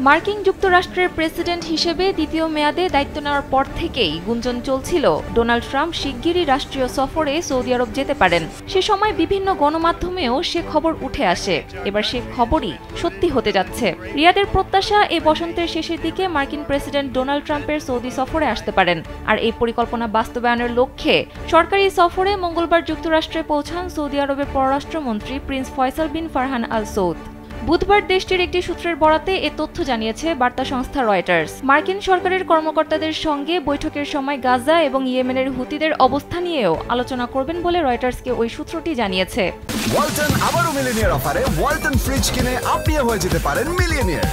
মার্কিন যুক্তরাষ্ট্রের প্রেসিডেন্ট হিসেবে দ্বিতীয় মেয়াদে দায়িত্ব নেওয়ার পর থেকেই গুঞ্জন চলছিল ডোনাল্ড ট্রাম্প শিগগিরই রাষ্ট্রীয় সফরে সৌদি আরব যেতে পারেন। সে সময় বিভিন্ন গণমাধ্যমেও সে খবর উঠে আসে। এবার সে খবরই সত্যি হতে যাচ্ছে। রিয়াদের প্রত্যাশা এই বসন্তের শেষের দিকে মার্কিন প্রেসিডেন্ট ডোনাল্ড ট্রাম্পের সৌদি সফরে আসতে পারেন। আর এই পরিকল্পনা বাস্তবায়নের লক্ষ্যে সরকারি সফরে মঙ্গলবার যুক্তরাষ্ট্রে পৌঁছান সৌদি আরবের পররাষ্ট্রমন্ত্রী প্রিন্স ফয়সাল বিন ফারহান আল সৌদ। বুধবার দেশটির একটি সূত্রের বরাতে এ তথ্য জানিয়েছে বার্তা সংস্থা রয়টার্স। মার্কিন সরকারের কর্মকর্তাদের সঙ্গে বৈঠকের সময় গাজা এবং ইয়েমেনের হুতিদের অবস্থা নিয়েও আলোচনা করবেন বলে রয়টার্সকে ওই সূত্রটি জানিয়েছে। ওয়ালটন আবারও মিলিয়নিয়ার অফারে ওয়ালটন ফ্রিজ কিনে আপনিও হয়ে যেতে পারেন মিলিয়নিয়ার।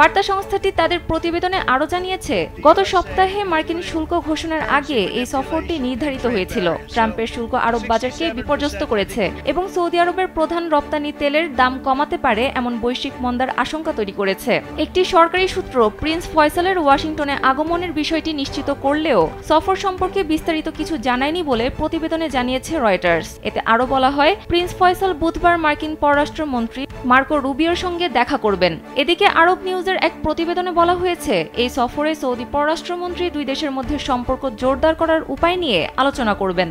বার্তা সংস্থাটি তাদের প্রতিবেদনে আরও জানিয়েছে, গত সপ্তাহে মার্কিন শুল্ক ঘোষণার আগে এই সফরটি নির্ধারিত হয়েছিল। ট্রাম্পের শুল্ক আরব বাজারকে বিপর্যস্ত করেছে এবং সৌদি আরবের প্রধান রপ্তানি তেলের দাম কমাতে পারে এমন বৈশ্বিক মন্দার আশঙ্কা তৈরি করেছে। একটি সরকারি সূত্র প্রিন্স ফয়সালের ওয়াশিংটনে আগমনের বিষয়টি নিশ্চিত করলেও সফর সম্পর্কে বিস্তারিত কিছু জানায়নি বলে প্রতিবেদনে জানিয়েছে রয়টার্স। এতে আরও বলা হয়, প্রিন্স ফয়সাল বুধবার মার্কিন পররাষ্ট্রমন্ত্রী মার্কো রুবিওর সঙ্গে দেখা করবেন। এদিকে আরব নিউজের এক প্রতিবেদনে বলা হয়েছে, এই সফরে সৌদি পররাষ্ট্রমন্ত্রী দুই দেশের মধ্যে সম্পর্ক জোরদার করার উপায় নিয়ে আলোচনা করবেন।